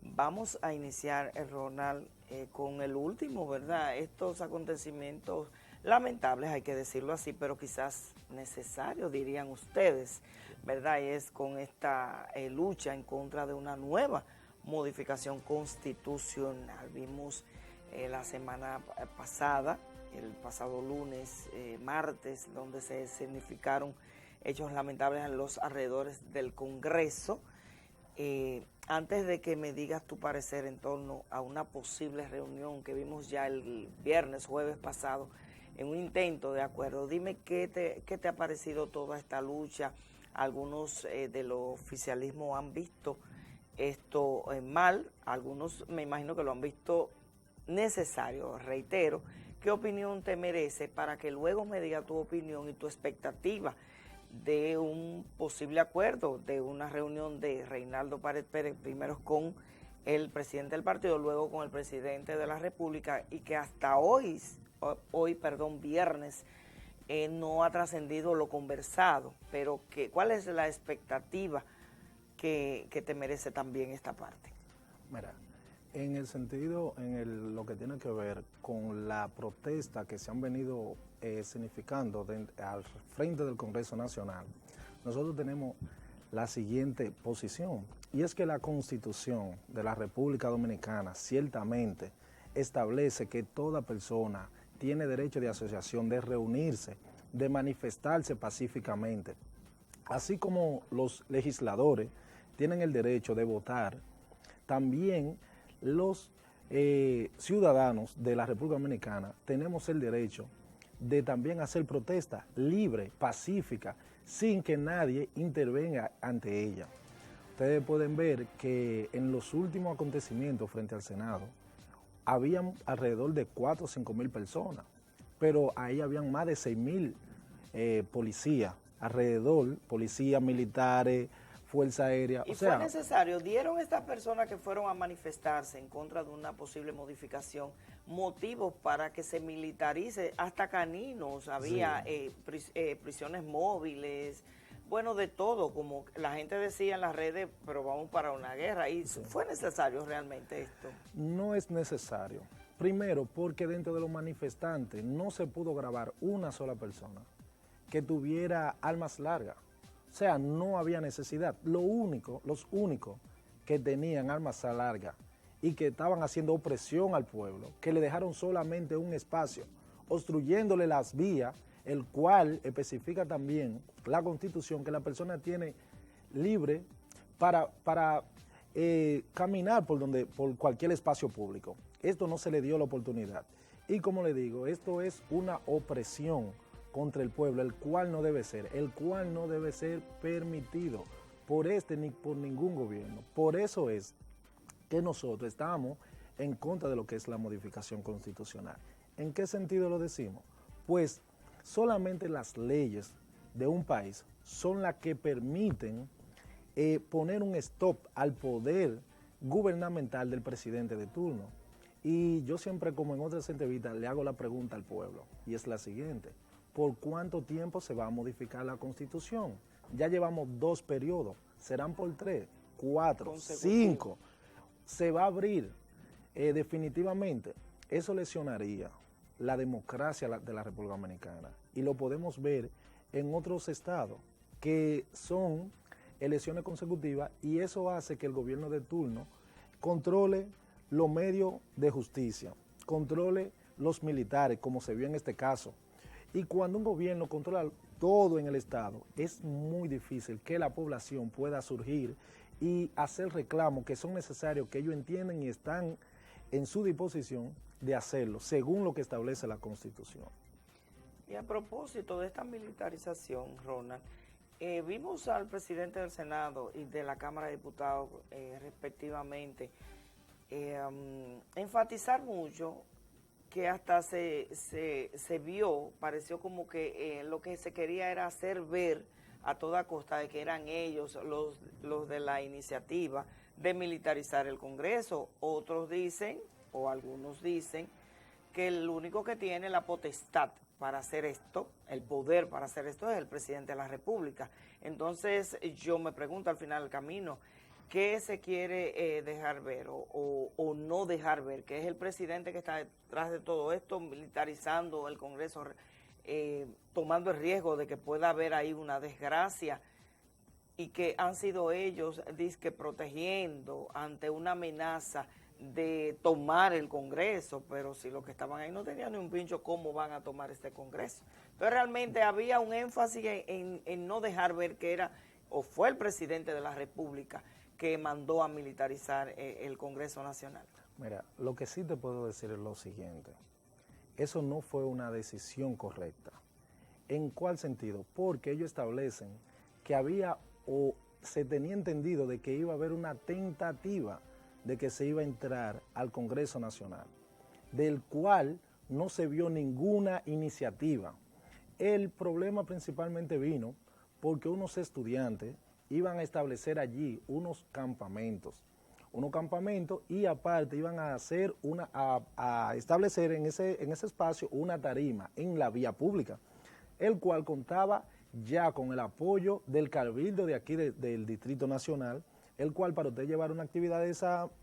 Vamos a iniciar, Ronald, con el último, ¿verdad? Estos acontecimientos lamentables, hay que decirlo así, pero quizás necesarios, dirían ustedes, ¿verdad? Y es con esta lucha en contra de una nueva modificación constitucional. Vimos la semana pasada, el pasado lunes, martes, donde se significaron hechos lamentables en los alrededores del Congreso. Antes de que me digas tu parecer en torno a una posible reunión que vimos ya el viernes, jueves pasado, en un intento de acuerdo, dime qué te ha parecido toda esta lucha. Algunos del oficialismo han visto esto mal, algunos me imagino que lo han visto necesario. Reitero, ¿qué opinión te merece para que luego me diga tu opinión y tu expectativa de un posible acuerdo, de una reunión de Reinaldo Pared Pérez, primero con el presidente del partido, luego con el presidente de la República, y que hasta hoy, viernes, no ha trascendido lo conversado, pero ¿cuál es la expectativa que te merece también esta parte? Mira, en el sentido, lo que tiene que ver con la protesta que se han venido significando al frente del Congreso Nacional, nosotros tenemos la siguiente posición, y es que la Constitución de la República Dominicana ciertamente establece que toda persona tiene derecho de asociación, de reunirse, de manifestarse pacíficamente, así como los legisladores tienen el derecho de votar, también los ciudadanos de la República Dominicana tenemos el derecho de también hacer protesta libre, pacífica, sin que nadie intervenga ante ella. Ustedes pueden ver que en los últimos acontecimientos frente al Senado, habían alrededor de 4 o 5 mil personas, pero ahí habían más de 6.000 policías alrededor, policías, militares, Fuerza Aérea. ¿Y fue necesario? ¿Dieron estas personas que fueron a manifestarse en contra de una posible modificación motivos para que se militarice? Hasta caninos, había sí. Prisiones móviles, Bueno, de todo, como la gente decía en las redes, pero vamos para una guerra. ¿Y fue necesario realmente esto? No es necesario. Primero, porque dentro de los manifestantes no se pudo grabar una sola persona que tuviera armas largas. O sea, no había necesidad. Los únicos que tenían armas largas y que estaban haciendo opresión al pueblo, que le dejaron solamente un espacio, obstruyéndole las vías, el cual especifica también la Constitución que la persona tiene libre para caminar por cualquier espacio público. Esto no se le dio la oportunidad. Y como le digo, esto es una opresión contra el pueblo, el cual no debe ser permitido por ni por ningún gobierno. Por eso es que nosotros estamos en contra de lo que es la modificación constitucional. ¿En qué sentido lo decimos? Pues solamente las leyes de un país son las que permiten poner un stop al poder gubernamental del presidente de turno. Y yo siempre, como en otras entrevistas, le hago la pregunta al pueblo, y es la siguiente: ¿por cuánto tiempo se va a modificar la Constitución? Ya llevamos 2 periodos, serán por 3, 4, 5. Se va a abrir definitivamente. Eso lesionaría la democracia de la República Dominicana, y lo podemos ver en otros estados que son elecciones consecutivas, y eso hace que el gobierno de turno controle los medios de justicia, controle los militares, como se vio en este caso. Y cuando un gobierno controla todo en el estado, es muy difícil que la población pueda surgir y hacer reclamos que son necesarios, que ellos entienden y están en su disposición de hacerlo, según lo que establece la Constitución. Y a propósito de esta militarización, Ronald, vimos al presidente del Senado y de la Cámara de Diputados, respectivamente, enfatizar mucho, que hasta se vio, pareció como que lo que se quería era hacer ver a toda costa de que eran ellos los de la iniciativa de militarizar el Congreso. Otros dicen, o algunos dicen, que el único que tiene la potestad para hacer esto, el poder para hacer esto, es el presidente de la República. Entonces yo me pregunto al final del camino, ¿qué se quiere dejar ver o no dejar ver? ¿Qué es el presidente que está detrás de todo esto, militarizando el Congreso, tomando el riesgo de que pueda haber ahí una desgracia, y que han sido ellos, dizque, protegiendo ante una amenaza de tomar el Congreso? Pero si los que estaban ahí no tenían ni un pincho, ¿cómo van a tomar este Congreso? Entonces realmente había un énfasis en no dejar ver que era, o fue el presidente de la República que mandó a militarizar el Congreso Nacional. Mira, lo que sí te puedo decir es lo siguiente: eso no fue una decisión correcta. ¿En cuál sentido? Porque ellos establecen que había, o se tenía entendido de que iba a haber una tentativa de que se iba a entrar al Congreso Nacional, del cual no se vio ninguna iniciativa. El problema principalmente vino porque unos estudiantes iban a establecer allí unos campamentos, y aparte iban a hacer a establecer en ese espacio una tarima en la vía pública, el cual contaba ya con el apoyo del Cabildo de aquí del Distrito Nacional, el cual, para usted llevar una actividad de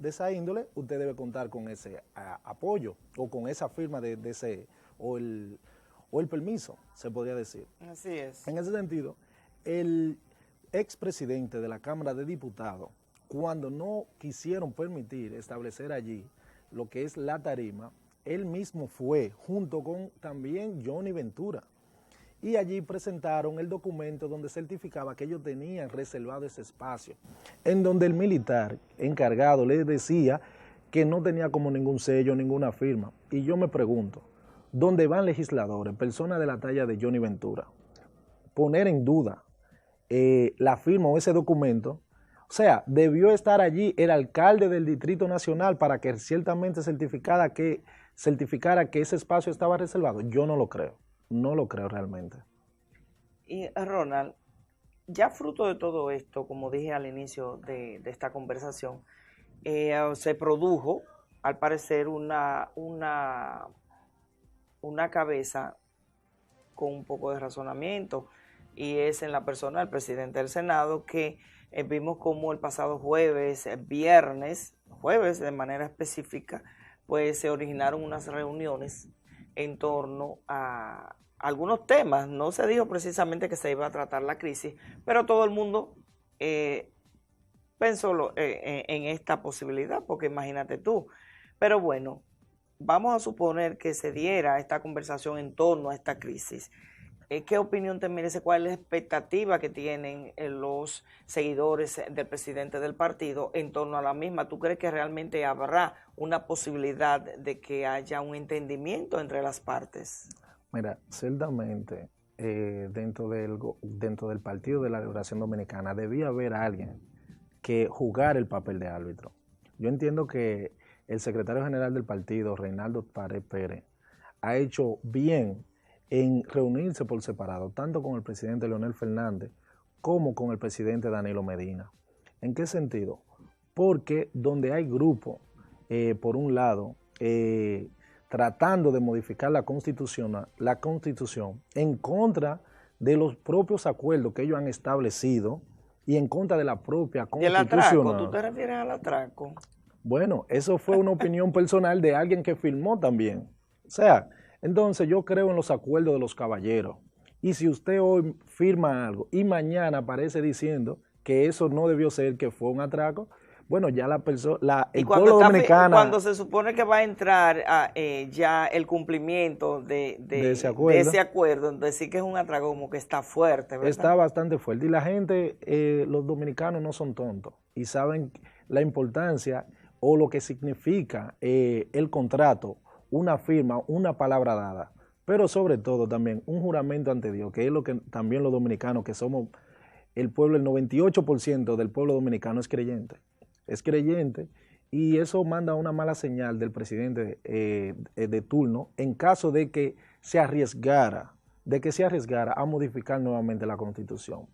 esa índole, usted debe contar con ese apoyo, o con esa firma de ese, o el permiso, se podría decir. Así es. En ese sentido, el expresidente de la Cámara de Diputados, cuando no quisieron permitir establecer allí lo que es la tarima, él mismo fue, junto con también Johnny Ventura, y allí presentaron el documento donde certificaba que ellos tenían reservado ese espacio, en donde el militar encargado les decía que no tenía como ningún sello, ninguna firma. Y yo me pregunto, ¿dónde van legisladores, personas de la talla de Johnny Ventura, poner en duda la firma o ese documento? O sea, debió estar allí el alcalde del Distrito Nacional para que ciertamente certificara que ese espacio estaba reservado. Yo no lo creo. No lo creo realmente. Y Ronald, ya fruto de todo esto, como dije al inicio de esta conversación, se produjo, al parecer, una cabeza con un poco de razonamiento, y es en la persona del presidente del Senado, que vimos como el pasado jueves de manera específica, pues se originaron unas reuniones en torno a algunos temas. No se dijo precisamente que se iba a tratar la crisis, pero todo el mundo pensó en esta posibilidad, porque imagínate tú. Pero bueno, vamos a suponer que se diera esta conversación en torno a esta crisis. ¿Qué opinión te merece? ¿Cuál es la expectativa que tienen los seguidores del presidente del partido en torno a la misma? ¿Tú crees que realmente habrá una posibilidad de que haya un entendimiento entre las partes? Mira, ciertamente dentro del Partido de la Liberación Dominicana debía haber alguien que jugara el papel de árbitro. Yo entiendo que el secretario general del partido, Reinaldo Pared Pérez, ha hecho bien en reunirse por separado, tanto con el presidente Leonel Fernández como con el presidente Danilo Medina. ¿En qué sentido? Porque donde hay grupos, por un lado, tratando de modificar la constitución en contra de los propios acuerdos que ellos han establecido y en contra de la propia constitución. ¿Y el atraco? ¿Tú te refieres al atraco? Bueno, eso fue una opinión personal de alguien que firmó también. O sea, entonces yo creo en los acuerdos de los caballeros. Y si usted hoy firma algo y mañana aparece diciendo que eso no debió ser, que fue un atraco, bueno, ya el pueblo dominicano... Cuando se supone que va a entrar ya el cumplimiento de ese acuerdo, entonces sí que es un atraco, como que está fuerte, ¿verdad? Está bastante fuerte. Y la gente, los dominicanos no son tontos y saben la importancia o lo que significa el contrato, una firma, una palabra dada, pero sobre todo también un juramento ante Dios, que es lo que también los dominicanos, que somos el pueblo, el 98% del pueblo dominicano es creyente, y eso manda una mala señal del presidente de turno en caso de que se arriesgara a modificar nuevamente la Constitución.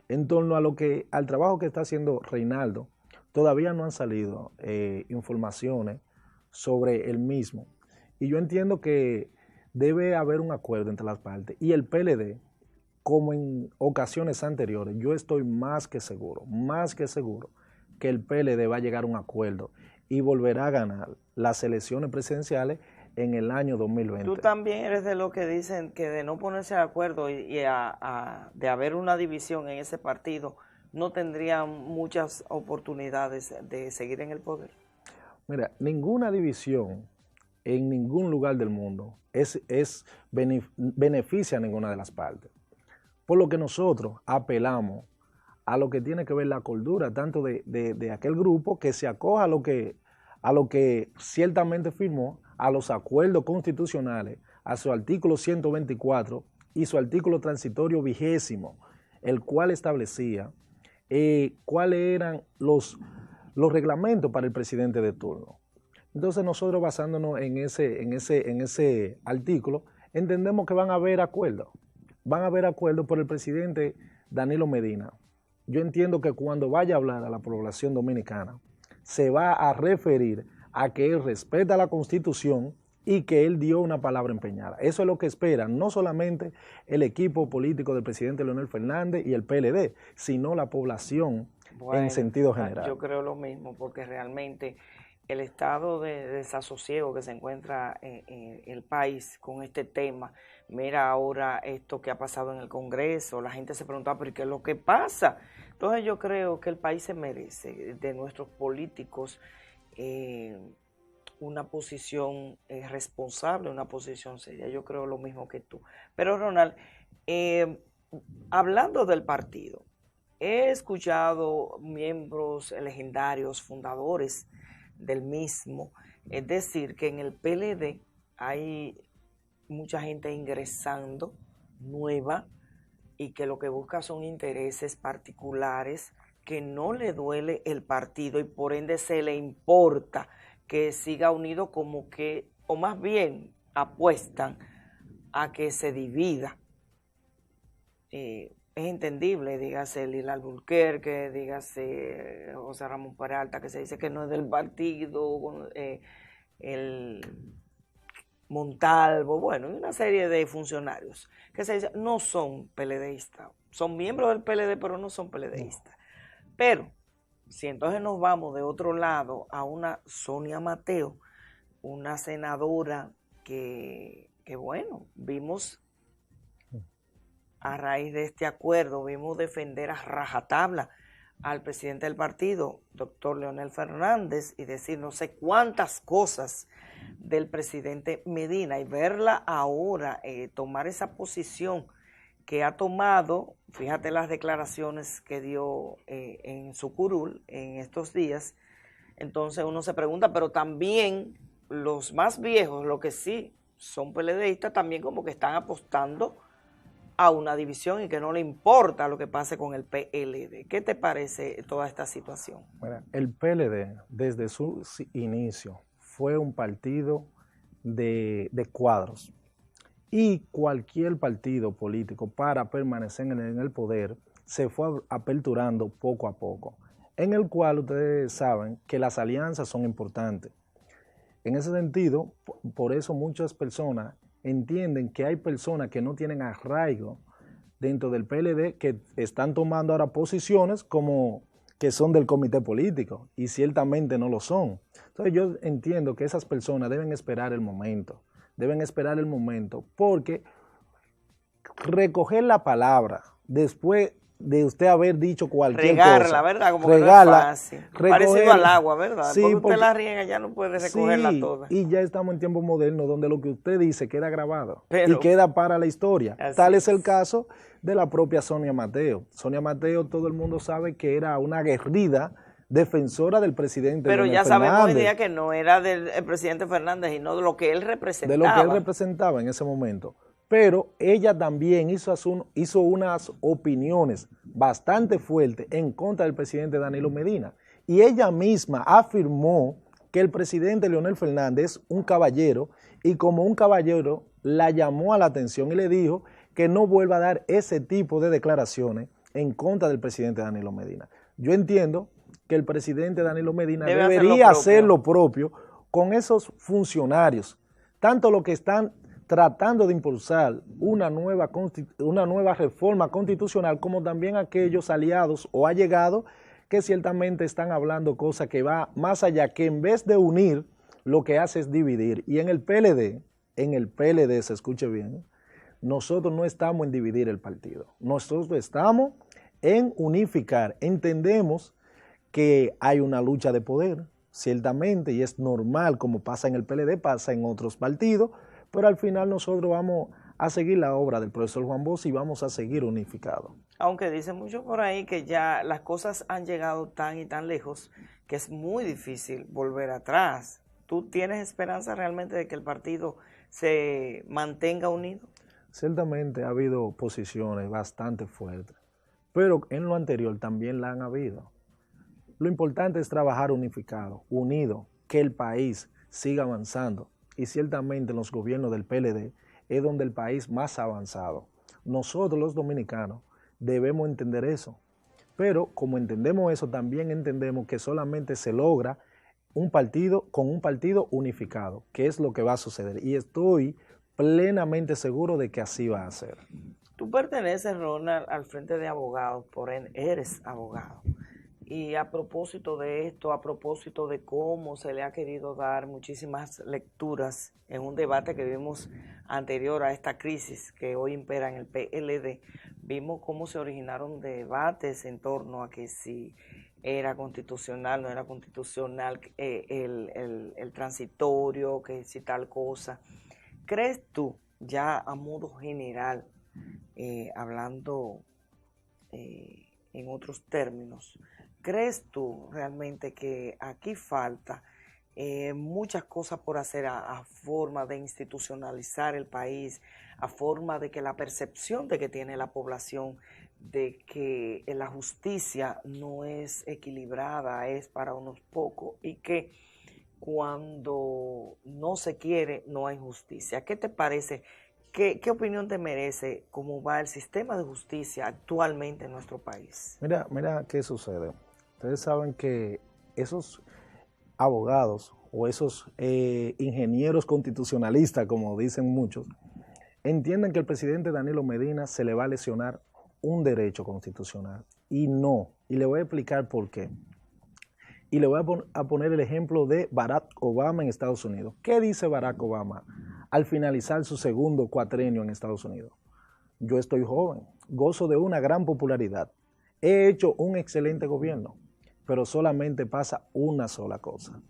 En torno al trabajo que está haciendo Reinaldo, todavía no han salido informaciones sobre el mismo. Y yo entiendo que debe haber un acuerdo entre las partes. Y el PLD, como en ocasiones anteriores, yo estoy más que seguro que el PLD va a llegar a un acuerdo y volverá a ganar las elecciones presidenciales en el año 2020. Tú también eres de los que dicen que de no ponerse de acuerdo y de haber una división en ese partido, no tendrían muchas oportunidades de seguir en el poder. Mira, ninguna división en ningún lugar del mundo beneficia a ninguna de las partes. Por lo que nosotros apelamos a lo que tiene que ver la cordura, tanto de aquel grupo que se acoja a lo que ciertamente firmó, a los acuerdos constitucionales, a su artículo 124 y su artículo transitorio 20, el cual establecía cuáles eran los reglamentos para el presidente de turno. Entonces nosotros, basándonos en ese artículo, entendemos que van a haber acuerdos por el presidente Danilo Medina. Yo entiendo que cuando vaya a hablar a la población dominicana, se va a referir a que él respeta la Constitución y que él dio una palabra empeñada. Eso es lo que esperan, no solamente el equipo político del presidente Leonel Fernández y el PLD, sino la población en sentido general. Yo creo lo mismo, porque realmente el estado de desasosiego que se encuentra en el país con este tema, mira ahora esto que ha pasado en el Congreso, la gente se preguntaba, ¿pero qué es lo que pasa? Entonces yo creo que el país se merece de nuestros políticos una posición responsable, una posición seria. Yo creo lo mismo que tú. Pero Ronald, hablando del partido, he escuchado miembros legendarios, fundadores del mismo, es decir, que en el PLD hay mucha gente ingresando nueva y que lo que busca son intereses particulares, que no le duele el partido y por ende se le importa que siga unido, como que, o más bien apuestan a que se divida. Es entendible, dígase Lila Alburquerque, dígase José Ramón Peralta, que se dice que no es del partido, Montalvo, bueno, y una serie de funcionarios que se dicen no son PLDistas, son miembros del PLD, pero no son PLDistas. Pero si entonces nos vamos de otro lado a una Sonia Mateo, una senadora que bueno, vimos a raíz de este acuerdo, vimos defender a rajatabla al presidente del partido, doctor Leonel Fernández, y decir no sé cuántas cosas del presidente Medina, y verla ahora tomar esa posición que ha tomado, fíjate las declaraciones que dio en su curul en estos días. Entonces uno se pregunta, pero también los más viejos, los que sí son PLDistas, también como que están apostando a una división y que no le importa lo que pase con el PLD. ¿Qué te parece toda esta situación? Mira, el PLD desde su inicio fue un partido de cuadros, y cualquier partido político para permanecer en el poder se fue aperturando poco a poco, en el cual ustedes saben que las alianzas son importantes. En ese sentido, por eso muchas personas entienden que hay personas que no tienen arraigo dentro del PLD que están tomando ahora posiciones como que son del comité político, y ciertamente no lo son. Entonces yo entiendo que esas personas deben esperar el momento, porque recoger la palabra después de usted haber dicho cualquier regarla, cosa, ¿verdad? Como regarla, que no es fácil. Parecido al agua, ¿verdad? Sí, porque usted la riega ya no puede recogerla toda. Y ya estamos en tiempos modernos donde lo que usted dice queda grabado y queda para la historia. Tal es el caso de la propia Sonia Mateo. Sonia Mateo, todo el mundo sabe que era una aguerrida defensora del presidente Pero Leonel ya Fernández. sabemos hoy día que no era del presidente Fernández, sino de lo que él representaba. De lo que él representaba en ese momento. Pero ella también hizo unas opiniones bastante fuertes en contra del presidente Danilo Medina. Y ella misma afirmó que el presidente Leonel Fernández es un caballero, y como un caballero la llamó a la atención y le dijo que no vuelva a dar ese tipo de declaraciones en contra del presidente Danilo Medina. Yo entiendo que el presidente Danilo Medina debería hacer lo propio con esos funcionarios, tanto los que están tratando de impulsar una nueva reforma constitucional, como también aquellos aliados o allegados que ciertamente están hablando cosas que va más allá, que en vez de unir, lo que hace es dividir. Y en el PLD, se escuche bien, nosotros no estamos en dividir el partido, nosotros estamos en unificar. Entendemos que hay una lucha de poder, ciertamente, y es normal, como pasa en el PLD, pasa en otros partidos, pero al final nosotros vamos a seguir la obra del profesor Juan Bosch y vamos a seguir unificados. Aunque dicen mucho por ahí que ya las cosas han llegado tan y tan lejos que es muy difícil volver atrás. ¿Tú tienes esperanza realmente de que el partido se mantenga unido? Ciertamente ha habido posiciones bastante fuertes, pero en lo anterior también la han habido. Lo importante es trabajar unificado, unido, que el país siga avanzando. Y ciertamente en los gobiernos del PLD es donde el país más ha avanzado. Nosotros los dominicanos debemos entender eso. Pero como entendemos eso, también entendemos que solamente se logra un partido con un partido unificado, que es lo que va a suceder. Y estoy plenamente seguro de que así va a ser. Tú perteneces, Ronald, al Frente de Abogados, por ende eres abogado. Y a propósito de esto, a propósito de cómo se le ha querido dar muchísimas lecturas en un debate que vimos anterior a esta crisis que hoy impera en el PLD, vimos cómo se originaron debates en torno a que si era constitucional, no era constitucional, el transitorio, que si tal cosa. ¿Crees tú, ya a modo general, hablando en otros términos, ¿crees tú realmente que aquí falta muchas cosas por hacer a forma de institucionalizar el país, a forma de que la percepción de que tiene la población de que la justicia no es equilibrada, es para unos pocos, y que cuando no se quiere no hay justicia? ¿Qué te parece? ¿Qué opinión te merece cómo va el sistema de justicia actualmente en nuestro país? Mira qué sucede. Ustedes saben que abogados o esos ingenieros constitucionalistas, como dicen muchos, entienden que el presidente Danilo Medina se le va a lesionar un derecho constitucional. Y no. Y le voy a explicar por qué. Y le voy a poner el ejemplo de Barack Obama en Estados Unidos. ¿Qué dice Barack Obama al finalizar su segundo cuatrenio en Estados Unidos? Yo estoy joven, gozo de una gran popularidad. He hecho un excelente gobierno, pero solamente pasa una sola cosa.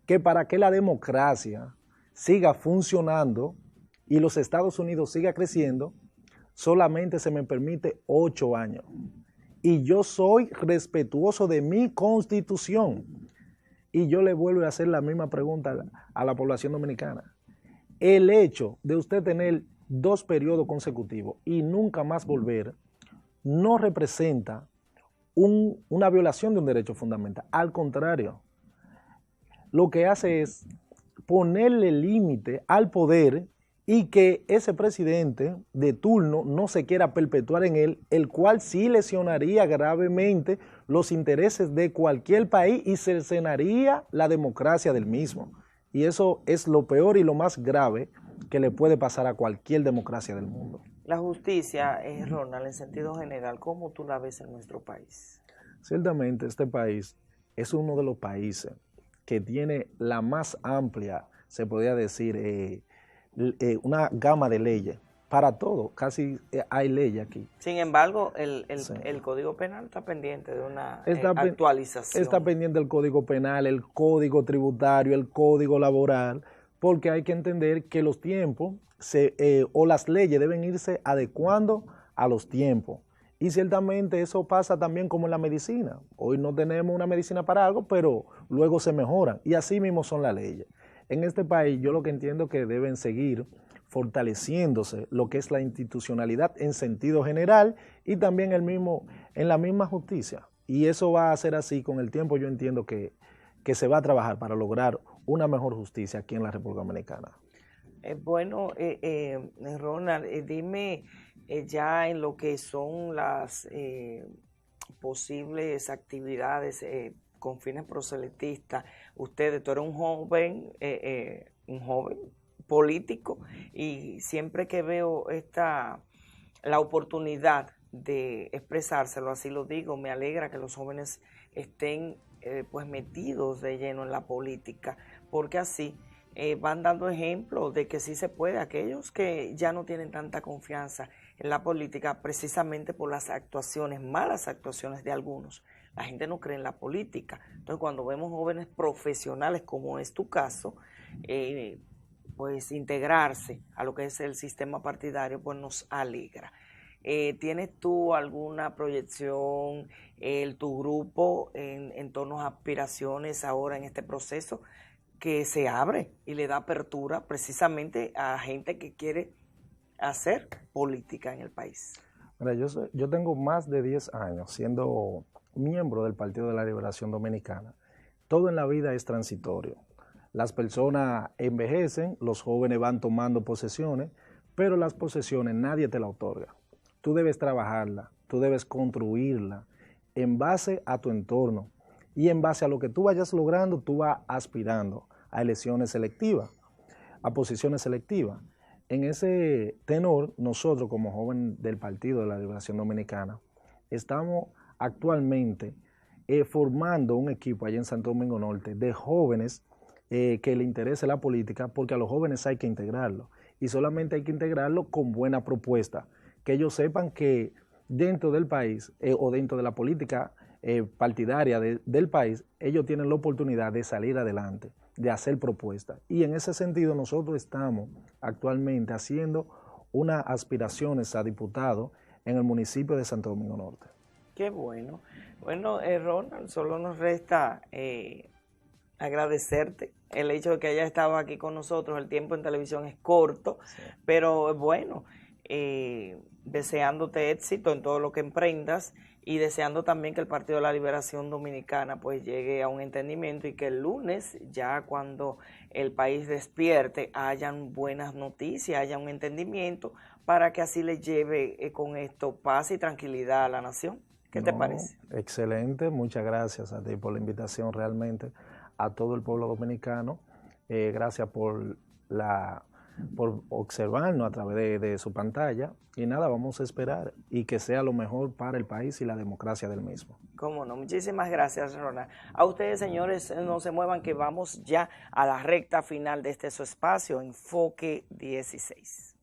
Que para que la democracia siga funcionando y los Estados Unidos siga creciendo, solamente se me permite 8 años. Y yo soy respetuoso de mi Constitución. Y yo le vuelvo a hacer la misma pregunta a la población dominicana. El hecho de usted tener 2 periodos consecutivos y nunca más volver, no representa una violación de un derecho fundamental. Al contrario, lo que hace es ponerle límite al poder y que ese presidente de turno no se quiera perpetuar en él, el cual sí lesionaría gravemente los intereses de cualquier país y cercenaría la democracia del mismo. Y eso es lo peor y lo más grave que le puede pasar a cualquier democracia del mundo. La justicia, Ronald, en sentido general, ¿cómo tú la ves en nuestro país? Ciertamente este país es uno de los países que tiene la más amplia, se podría decir, una gama de leyes. Para todo, casi hay leyes aquí. Sin embargo, el Código Penal está pendiente de una actualización. Está pendiente el Código Penal, el Código Tributario, el Código Laboral, porque hay que entender que los tiempos o las leyes deben irse adecuando a los tiempos. Y ciertamente eso pasa también como en la medicina. Hoy no tenemos una medicina para algo, pero luego se mejoran. Y así mismo son las leyes. En este país yo lo que entiendo es que deben seguir fortaleciéndose lo que es la institucionalidad en sentido general y también en la misma justicia. Y eso va a ser así con el tiempo. Yo entiendo que se va a trabajar para lograr una mejor justicia aquí en la República Dominicana. Bueno, Ronald, dime ya en lo que son las posibles actividades con fines proselitistas. Tú eres un joven político y siempre que veo la oportunidad de expresárselo, así lo digo, me alegra que los jóvenes estén pues metidos de lleno en la política, porque así van dando ejemplos de que sí se puede. Aquellos que ya no tienen tanta confianza en la política precisamente por las malas actuaciones de algunos. La gente no cree en la política. Entonces cuando vemos jóvenes profesionales, como es tu caso, pues integrarse a lo que es el sistema partidario, pues nos alegra. ¿Tienes tú alguna proyección, tu grupo, en torno a aspiraciones ahora en este proceso que se abre y le da apertura precisamente a gente que quiere hacer política en el país? Mira, yo tengo más de 10 años siendo miembro del Partido de la Liberación Dominicana. Todo en la vida es transitorio. Las personas envejecen, los jóvenes van tomando posesiones, pero las posesiones nadie te la otorga. Tú debes trabajarla, tú debes construirla en base a tu entorno y en base a lo que tú vayas logrando, tú vas aspirando a elecciones selectivas, a posiciones selectivas. En ese tenor, nosotros como jóvenes del Partido de la Liberación Dominicana, estamos actualmente formando un equipo allá en Santo Domingo Norte de jóvenes que le interese la política, porque a los jóvenes hay que integrarlos y solamente hay que integrarlos con buena propuesta, que ellos sepan que dentro del país o dentro de la política partidaria del país, ellos tienen la oportunidad de salir adelante, de hacer propuestas. Y en ese sentido nosotros estamos actualmente haciendo unas aspiraciones a diputado en el municipio de Santo Domingo Norte. Qué bueno. Bueno, Ronald, solo nos resta agradecerte el hecho de que hayas estado aquí con nosotros. El tiempo en televisión es corto, sí, pero bueno, deseándote éxito en todo lo que emprendas y deseando también que el Partido de la Liberación Dominicana pues llegue a un entendimiento y que el lunes, ya cuando el país despierte, hayan buenas noticias, haya un entendimiento para que así le lleve con esto paz y tranquilidad a la nación. ¿Qué te parece? Excelente, muchas gracias a ti por la invitación realmente. a todo el pueblo dominicano. Gracias por observarnos a través de su pantalla. Y nada, vamos a esperar y que sea lo mejor para el país y la democracia del mismo. Cómo no, muchísimas gracias, Ronald. A ustedes, señores, no se muevan, que vamos ya a la recta final de su espacio, Enfoque 16.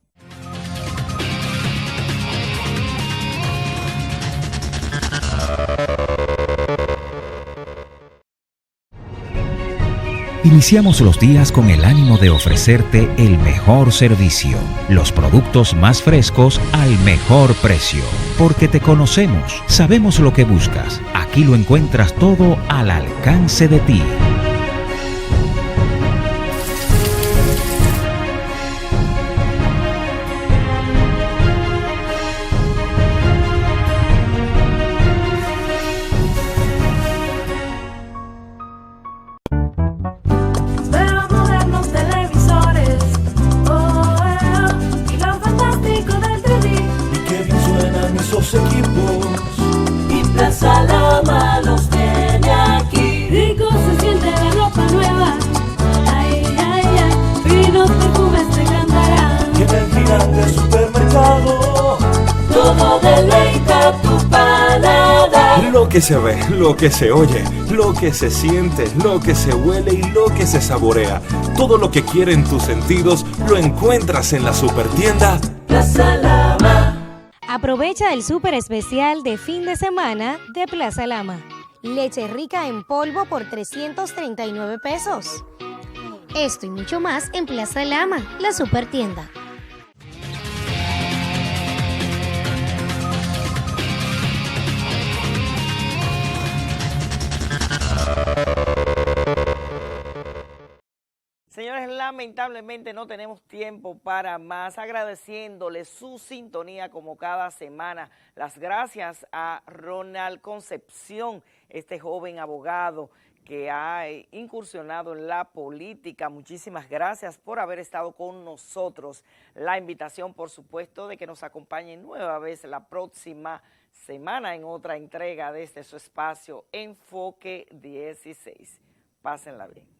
Iniciamos los días con el ánimo de ofrecerte el mejor servicio, los productos más frescos al mejor precio. Porque te conocemos, sabemos lo que buscas. Aquí lo encuentras todo al alcance de ti. Lo que se ve, lo que se oye, lo que se siente, lo que se huele y lo que se saborea. Todo lo que quieren tus sentidos lo encuentras en la supertienda Plaza Lama. Aprovecha el súper especial de fin de semana de Plaza Lama. Leche rica en polvo por 339 pesos. Esto y mucho más en Plaza Lama, la supertienda. Señores, lamentablemente no tenemos tiempo para más, agradeciéndole su sintonía como cada semana. Las gracias a Ronald Concepción, este joven abogado que ha incursionado en la política. Muchísimas gracias por haber estado con nosotros. La invitación, por supuesto, de que nos acompañe nueva vez la próxima semana en otra entrega de su espacio Enfoque 16. Pásenla bien.